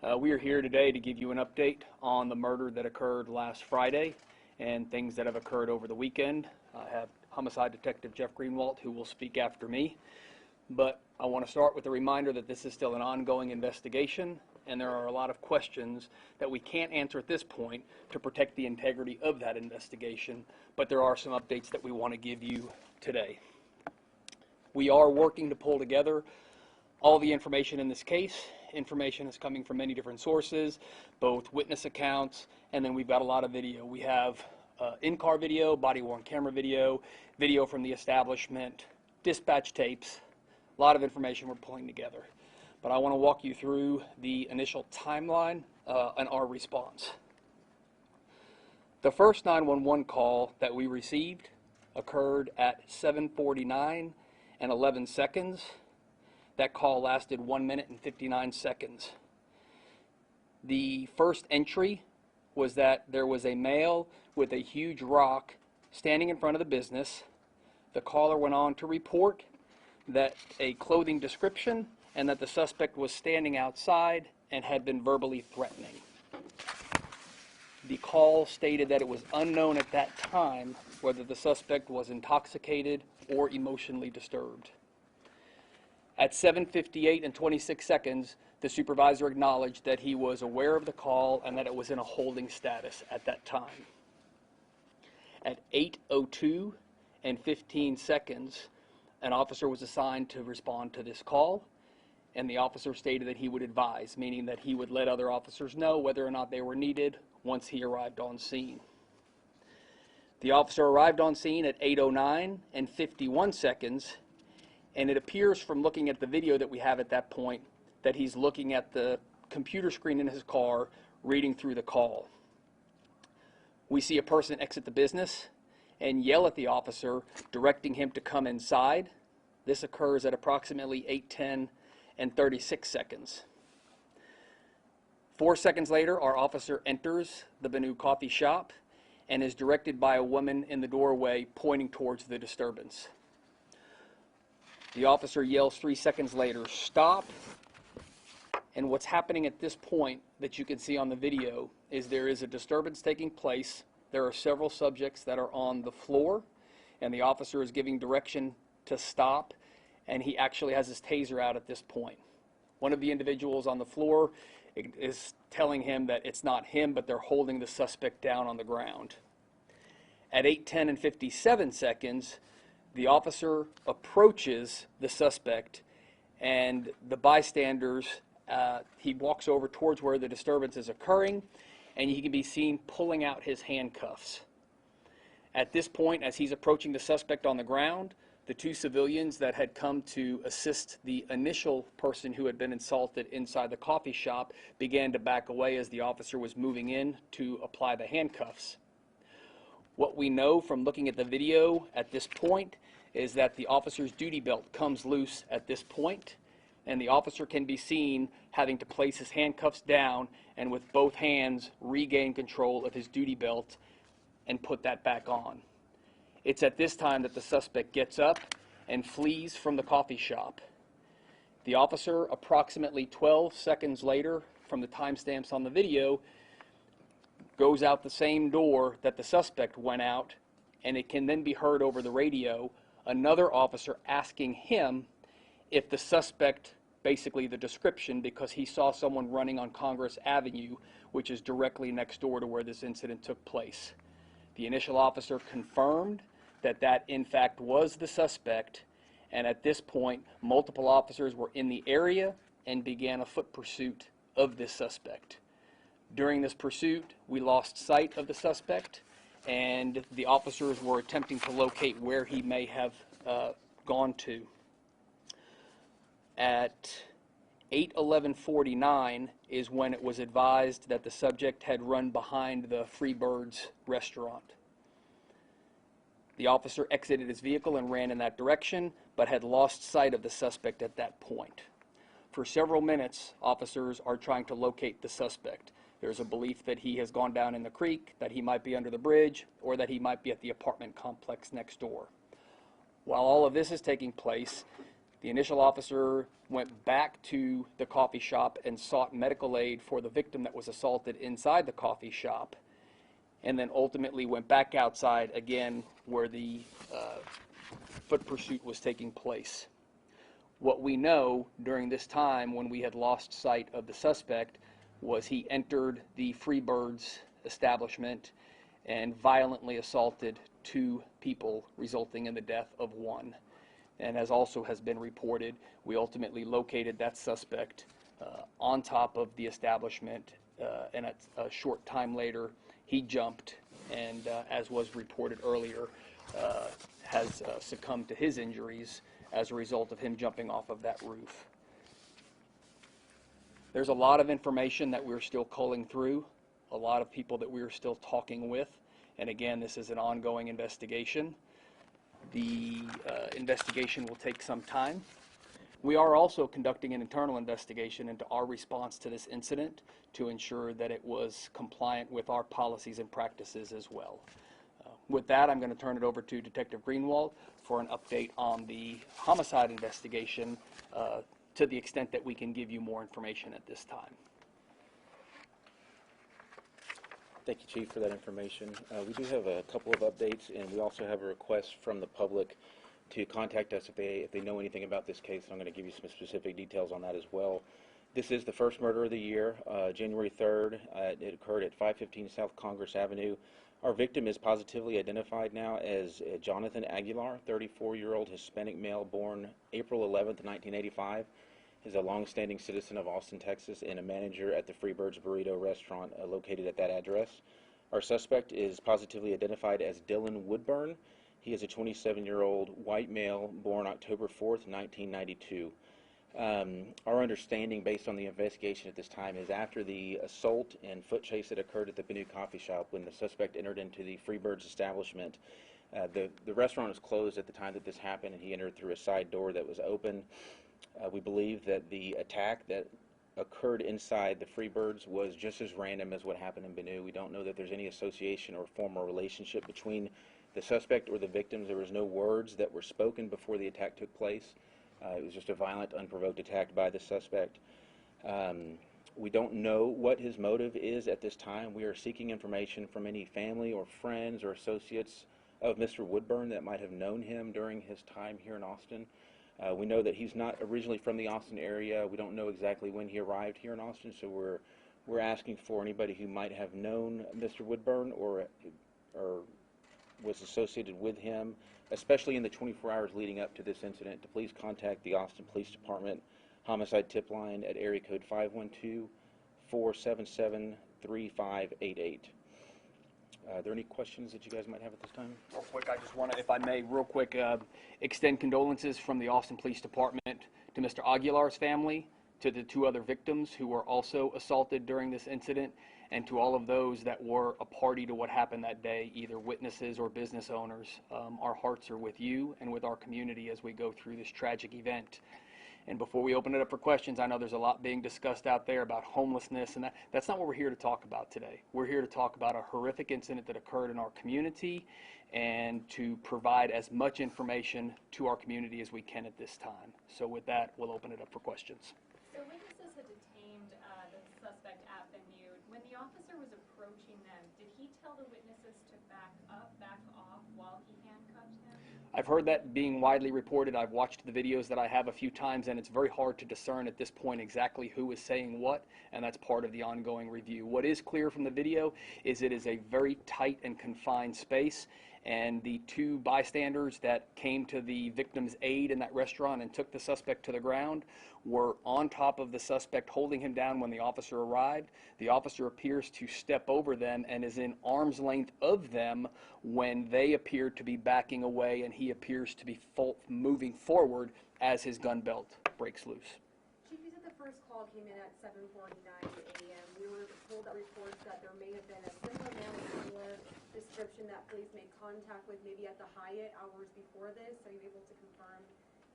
We are here today to give you an update on the murder that occurred last Friday and things that have occurred over the weekend. I have homicide detective Jeff Greenwalt who will speak after me, but I want to start with a reminder that this is still an ongoing investigation and there are a lot of questions that we can't answer at this point to protect the integrity of that investigation, but there are some updates that we want to give you today. We are working to pull together all the information in this case. Information is coming from many different sources, both witness accounts, and then we've got a lot of video. We have in-car video, body-worn camera video, video from the establishment, dispatch tapes, a lot of information we're pulling together. But I want to walk you through the initial timeline and our response. The first 911 call that we received occurred at 7:49 and 11 seconds. That call lasted 1 minute and 59 seconds. The first entry was that there was a male with a huge rock standing in front of the business. The caller went on to report that a clothing description and that the suspect was standing outside and had been verbally threatening. The call stated that it was unknown at that time whether the suspect was intoxicated or emotionally disturbed. At 7:58 and 26 seconds, the supervisor acknowledged that he was aware of the call and that it was in a holding status at that time. At 8:02 and 15 seconds, an officer was assigned to respond to this call, and the officer stated that he would advise, meaning that he would let other officers know whether or not they were needed once he arrived on scene. The officer arrived on scene at 8:09 and 51 seconds, and it appears from looking at the video that we have at that point that he's looking at the computer screen in his car, reading through the call. We see a person exit the business and yell at the officer, directing him to come inside. This occurs at approximately 8:10 and 36 seconds. 4 seconds later, our officer enters the Banu coffee shop and is directed by a woman in the doorway pointing towards the disturbance. The officer yells 3 seconds later, "Stop." And what's happening at this point that you can see on the video is there is a disturbance taking place. There are several subjects that are on the floor, and the officer is giving direction to stop, and he actually has his taser out at this point. One of the individuals on the floor is telling him that it's not him, but they're holding the suspect down on the ground. At 8:10 and 57 seconds, the officer approaches the suspect, and the bystanders, he walks over towards where the disturbance is occurring, and he can be seen pulling out his handcuffs. At this point, as he's approaching the suspect on the ground, the two civilians that had come to assist the initial person who had been assaulted inside the coffee shop began to back away as the officer was moving in to apply the handcuffs. What we know from looking at the video at this point is that the officer's duty belt comes loose at this point, and the officer can be seen having to place his handcuffs down and with both hands regain control of his duty belt and put that back on. It's at this time that the suspect gets up and flees from the coffee shop. The officer, approximately 12 seconds later from the timestamps on the video, goes out the same door that the suspect went out, and it can then be heard over the radio another officer asking him if the suspect, basically the description, because he saw someone running on Congress Avenue, which is directly next door to where this incident took place. The initial officer confirmed that that in fact was the suspect, and at this point multiple officers were in the area and began a foot pursuit of this suspect. During this pursuit, we lost sight of the suspect, and the officers were attempting to locate where he may have gone to. At 8:11:49 is when it was advised that the subject had run behind the Freebirds restaurant. The officer exited his vehicle and ran in that direction, but had lost sight of the suspect at that point. For several minutes, officers are trying to locate the suspect. There's a belief that he has gone down in the creek, that he might be under the bridge, or that he might be at the apartment complex next door. While all of this is taking place, The initial officer went back to the coffee shop and sought medical aid for the victim that was assaulted inside the coffee shop, and then ultimately went back outside again where the foot pursuit was taking place. What we know during this time when we had lost sight of the suspect was he entered the Freebirds establishment and violently assaulted 2 people, resulting in the death of 1. And as also has been reported, we ultimately located that suspect on top of the establishment, and a short time later he jumped and, as was reported earlier, has succumbed to his injuries as a result of him jumping off of that roof. There's a lot of information that we're still culling through, a lot of people that we're still talking with, and again, this is an ongoing investigation. The investigation will take some time. We are also conducting an internal investigation into our response to this incident to ensure that it was compliant with our policies and practices as well. With that, I'm going to turn it over to Detective Greenwald for an update on the homicide investigation to the extent that we can give you more information at this time. Thank you, Chief, for that information. We do have a couple of updates, and we also have a request from the public to contact us if they know anything about this case, and I'm going to give you some specific details on that as well. This is the first murder of the year, January 3rd. It occurred at 515 South Congress Avenue. Our victim is positively identified now as Jonathan Aguilar, 34-year-old Hispanic male born April 11th, 1985. He's a long-standing citizen of Austin, Texas, and a manager at the Freebirds Burrito restaurant located at that address. Our suspect is positively identified as Dylan Woodburn. He is a 27-year-old white male born October 4th, 1992. Our understanding, based on the investigation at this time, is after the assault and foot chase that occurred at the Banu Coffee Shop, when the suspect entered into the Freebirds establishment, the restaurant was closed at the time that this happened, and he entered through a side door that was open. We believe that the attack that occurred inside the Freebirds was just as random as what happened in Banu. We don't know that there's any association or formal relationship between the suspect or the victims. There was no words that were spoken before the attack took place. It was just a violent, unprovoked attack by the suspect. We don't know what his motive is at this time. We are seeking information from any family or friends or associates of Mr. Woodburn that might have known him during his time here in Austin. We know that he's not originally from the Austin area. We don't know exactly when he arrived here in Austin, so we're asking for anybody who might have known Mr. Woodburn or was associated with him, especially in the 24 hours leading up to this incident, to please contact the Austin Police Department homicide tip line at area code 512-477-3588. Are there any questions that you guys might have at this time? Real quick, I just want to, if I may, real quick, extend condolences from the Austin Police Department to Mr. Aguilar's family, to the 2 other victims who were also assaulted during this incident, and to all of those that were a party to what happened that day, either witnesses or business owners. Our hearts are with you and with our community as we go through this tragic event. And before we open it up for questions, I know there's a lot being discussed out there about homelessness, and that's not what we're here to talk about today. We're here to talk about a horrific incident that occurred in our community and to provide as much information to our community as we can at this time. So with that, we'll open it up for questions. So witnesses had detained the suspect at Banu. When the officer was approaching them, did he tell the witnesses to back off while he handcuffed him? I've heard that being widely reported. I've watched the videos that I have a few times, and it's very hard to discern at this point exactly who is saying what, and that's part of the ongoing review. What is clear from the video is it is a very tight and confined space, and the 2 bystanders that came to the victim's aid in that restaurant and took the suspect to the ground were on top of the suspect, holding him down when the officer arrived. The officer appears to step over them and is in arm's length of them when they appear to be backing away, and he appears to be moving forward as his gun belt breaks loose. Chief, you said the first call came in at 7:49 a.m. We were told that reports that there may have been a similar description that police made contact with maybe at the Hyatt hours before this. Are you able to confirm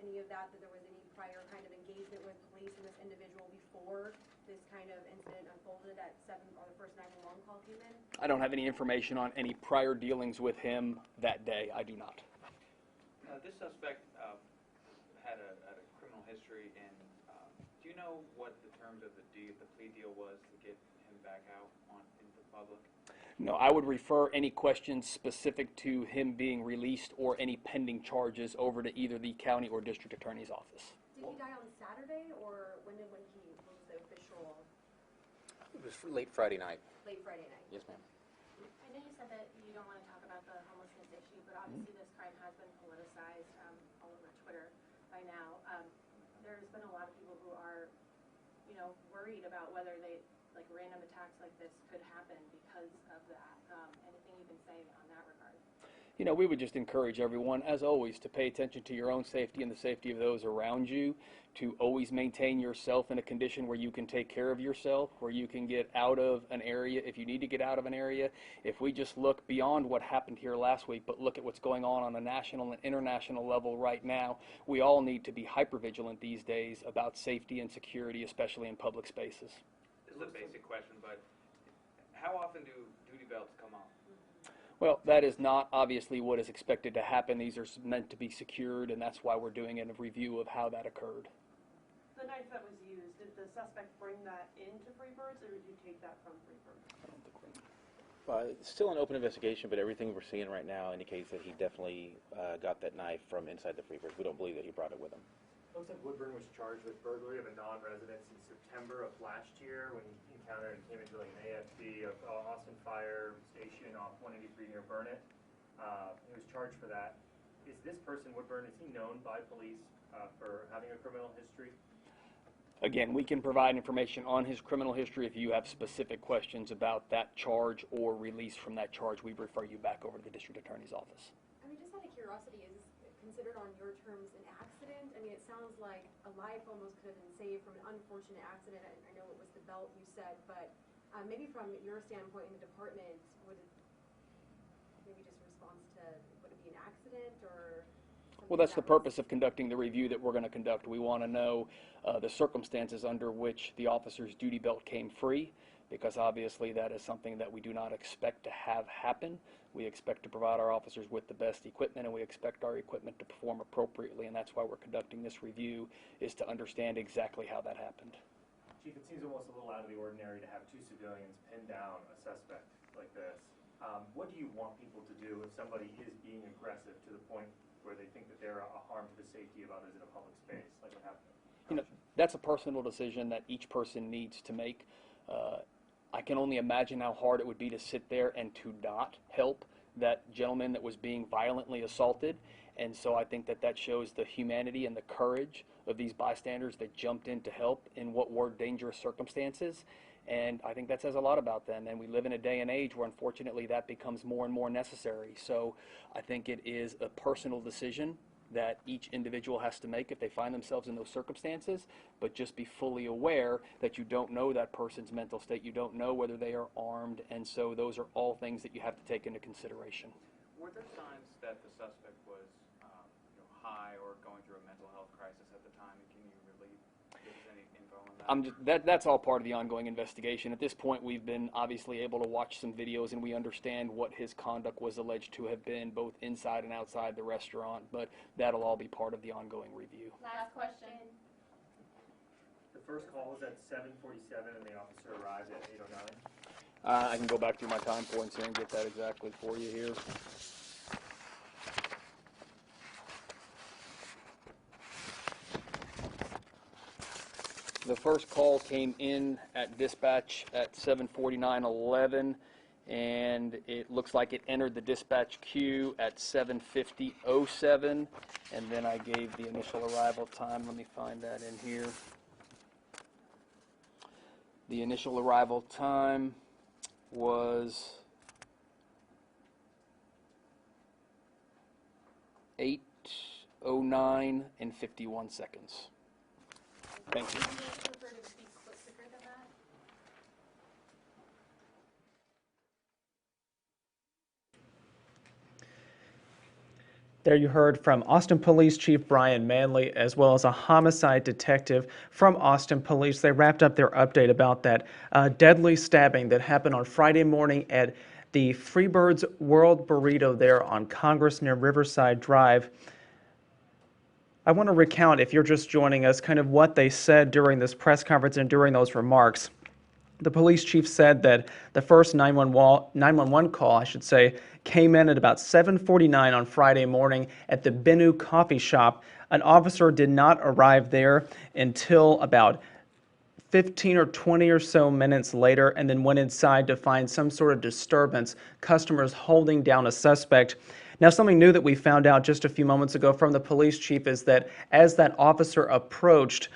any of that there was any prior kind of engagement with police and this individual before this kind of incident unfolded at 7 or the first 911 call came in? I don't have any information on any prior dealings with him that day. I do not. This suspect had a know what the terms of the plea deal was to get him back out into the public? No, I would refer any questions specific to him being released or any pending charges over to either the county or district attorney's office. Did he die on Saturday, or when was the official? It was late Friday night. Late Friday night. Yes, ma'am. I know you said that you don't want to talk about the homelessness issue, but obviously this crime has been politicized all over Twitter by now. There's been a lot of people who are, worried about whether like random attacks like this could happen because of that. Anything you can say on that regard? We would just encourage everyone, as always, to pay attention to your own safety and the safety of those around you, to always maintain yourself in a condition where you can take care of yourself, where you can get out of an area if you need to get out of an area. If we just look beyond what happened here last week, but look at what's going on a national and international level right now, we all need to be hypervigilant these days about safety and security, especially in public spaces. It's a basic question, but how often do duty belts come off? Well, that is not obviously what is expected to happen. These are meant to be secured, and that's why we're doing a review of how that occurred. The knife that was used, did the suspect bring that into Freebirds, or did you take that from Freebirds? It's still an open investigation, but everything we're seeing right now indicates that he definitely got that knife from inside the Freebirds. We don't believe that he brought it with him. Looks like Woodburn was charged with burglary of a non-resident in September of last year when he encountered and came into like an AFB of Austin Fire Station off 183 near Burnett. He was charged for that. Is this person, Woodburn, is he known by police for having a criminal history? Again, we can provide information on his criminal history. If you have specific questions about that charge or release from that charge, we refer you back over to the district attorney's office. I mean, just out of curiosity, is this considered on your terms an accident? I mean, it sounds like a life almost could have been saved from an unfortunate accident. I know it was the belt you said, but maybe from your standpoint in the department, would it maybe just response to, would it be an accident or? Well, that's the purpose of conducting the review that we're going to conduct. We want to know the circumstances under which the officer's duty belt came free, because obviously that is something that we do not expect to have happen. We expect to provide our officers with the best equipment, and we expect our equipment to perform appropriately, and that's why we're conducting this review, is to understand exactly how that happened. Chief, it seems almost a little out of the ordinary to have two civilians pin down a suspect like this. What do you want people to do if somebody is being aggressive to the point where they think that they're a harm to the safety of others in a public space, like what happened? That's a personal decision that each person needs to make. I can only imagine how hard it would be to sit there and to not help that gentleman that was being violently assaulted. And so I think that shows the humanity and the courage of these bystanders that jumped in to help in what were dangerous circumstances. And I think that says a lot about them. And we live in a day and age where unfortunately that becomes more and more necessary. So I think it is a personal decision that each individual has to make if they find themselves in those circumstances, but just be fully aware that you don't know that person's mental state. You don't know whether they are armed, and so those are all things that you have to take into consideration. Were there signs that the suspect was high or going through a mental health crisis at the time? Can you really give us any info on that? That's all part of the ongoing investigation. At this point, we've been obviously able to watch some videos, and we understand what his conduct was alleged to have been, both inside and outside the restaurant, but that'll all be part of the ongoing review. Last question. The first call was at 7:47 and the officer arrived at 8:09. I can go back through my time points here and get that exactly for you here. The first call came in at dispatch at 7:49:11, and it looks like it entered the dispatch queue at 7:50:07, and then I gave the initial arrival time. Let me find that in here. The initial arrival time was 8:09 and 51 seconds. Thank you. Would you prefer to speak quicker than that? There you heard from Austin Police Chief Brian Manley, as well as a homicide detective from Austin Police. They wrapped up their update about that deadly stabbing that happened on Friday morning at the Freebirds World Burrito there on Congress near Riverside Drive. I want to recount, if you're just joining us, kind of what they said during this press conference and during those remarks. The police chief said that the first 911 call, I should say, came in at about 7:49 on Friday morning at the Bennu coffee shop. An officer did not arrive there until about 15 or 20 or so minutes later, and then went inside to find some sort of disturbance, customers holding down a suspect. Now, something new that we found out just a few moments ago from the police chief is that as that officer approached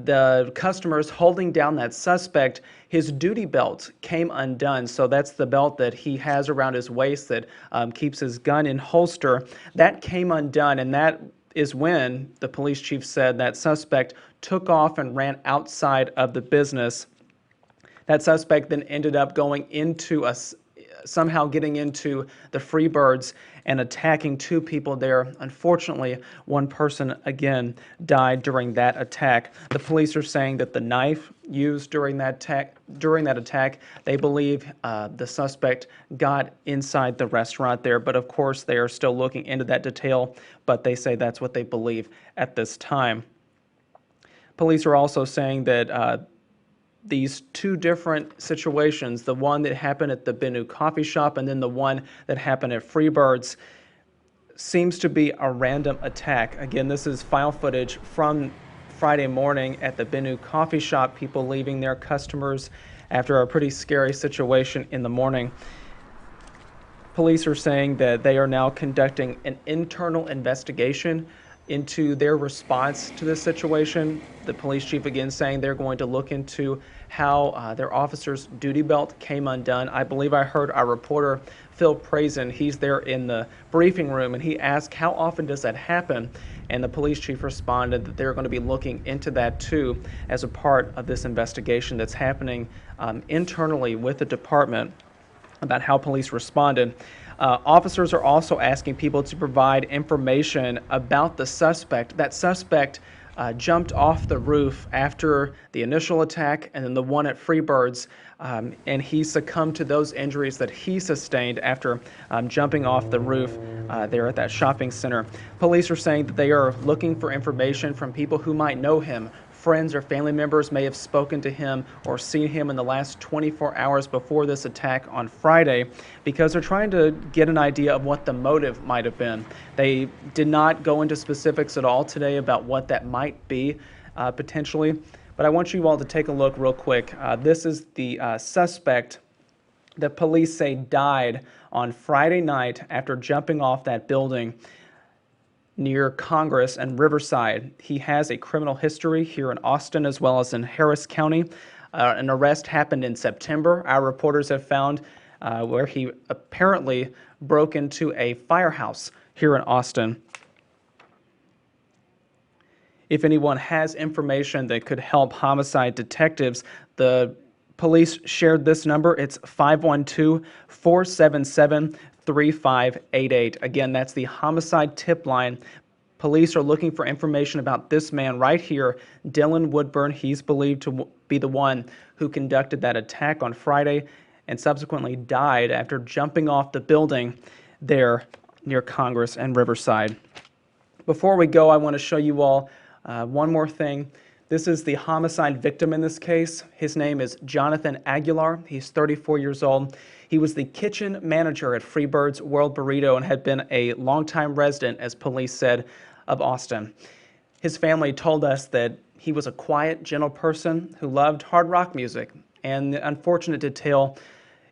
the customers holding down that suspect, his duty belt came undone. So that's the belt that he has around his waist that keeps his gun in holster. That came undone, and that is when the police chief said that suspect took off and ran outside of the business. That suspect then ended up going into somehow getting into the Freebirds and attacking two people there. Unfortunately, one person again died during that attack. The police are saying that the knife used during that attack, they believe the suspect got inside the restaurant there. But of course, they are still looking into that detail, but they say that's what they believe at this time. Police are also saying that these two different situations, the one that happened at the Bennu coffee shop and then the one that happened at Freebirds, seems to be a random attack. Again, this is file footage from Friday morning at the Bennu coffee shop, people leaving their customers after a pretty scary situation in the morning. Police are saying that they are now conducting an internal investigation into their response to this situation. The police chief again saying they're going to look into how their officer's duty belt came undone. I believe I heard our reporter Phil Prazen, he's there in the briefing room, and he asked how often does that happen, and the police chief responded that they're going to be looking into that too as a part of this investigation that's happening internally with the department about how police responded. Officers are also asking people to provide information about the suspect. That suspect jumped off the roof after the initial attack and then the one at Freebirds, and he succumbed to those injuries that he sustained after jumping off the roof there at that shopping center. Police are saying that they are looking for information from people who might know him. Friends or family members may have spoken to him or seen him in the last 24 hours before this attack on Friday, because they're trying to get an idea of what the motive might have been. They did not go into specifics at all today about what that might be potentially, but I want you all to take a look real quick. This is the suspect that police say died on Friday night after jumping off that building near Congress and Riverside. He has a criminal history here in Austin as well as in Harris County. An arrest happened in September, our reporters have found, where he apparently broke into a firehouse here in Austin. If anyone has information that could help homicide detectives, the police shared this number. It's 512-477-3588. Again, that's the homicide tip line. Police are looking for information about this man right here, Dylan Woodburn. He's believed to be the one who conducted that attack on Friday and subsequently died after jumping off the building there near Congress and Riverside. Before we go, I want to show you all one more thing. This is the homicide victim in this case. His name is Jonathan Aguilar. He's 34 years old. He was the kitchen manager at Freebird's World Burrito and had been a longtime resident, as police said, of Austin. His family told us that he was a quiet, gentle person who loved hard rock music. And the unfortunate detail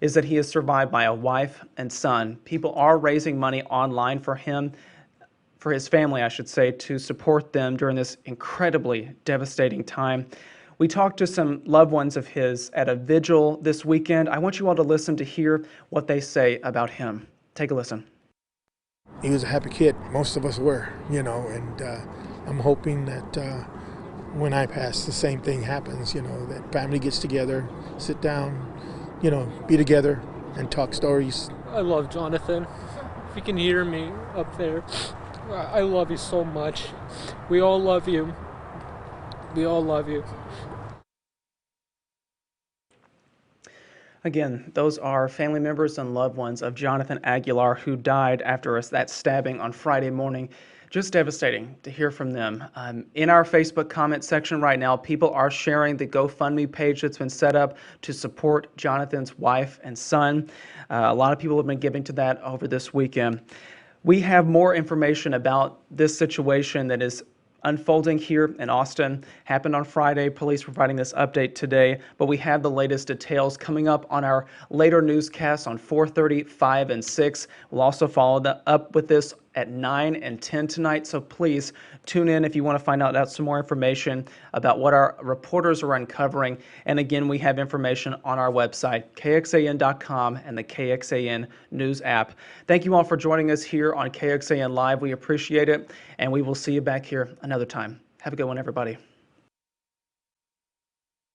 is that he is survived by a wife and son. People are raising money online for him, for his family, I should say, to support them during this incredibly devastating time. We talked to some loved ones of his at a vigil this weekend. I want you all to listen to hear what they say about him. Take a listen. He was a happy kid. Most of us were, and I'm hoping that when I pass, the same thing happens, that family gets together, sit down, be together and talk stories. I love Jonathan. If you can hear me up there, I love you so much. We all love you. We all love you. Again, those are family members and loved ones of Jonathan Aguilar, who died after that stabbing on Friday morning. Just devastating to hear from them. In our Facebook comment section right now, people are sharing the GoFundMe page that's been set up to support Jonathan's wife and son. A lot of people have been giving to that over this weekend. We have more information about this situation that is unfolding here in Austin. Happened on Friday. Police providing this update today, but we have the latest details coming up on our later newscasts on 4:30, 5, and 6. We'll also follow up with this at 9 and 10 tonight, so please tune in if you want to find out some more information about what our reporters are uncovering. And again, we have information on our website, kxan.com, and the KXAN News app. Thank you all for joining us here on KXAN Live. We appreciate it, and we will see you back here another time. Have a good one, everybody.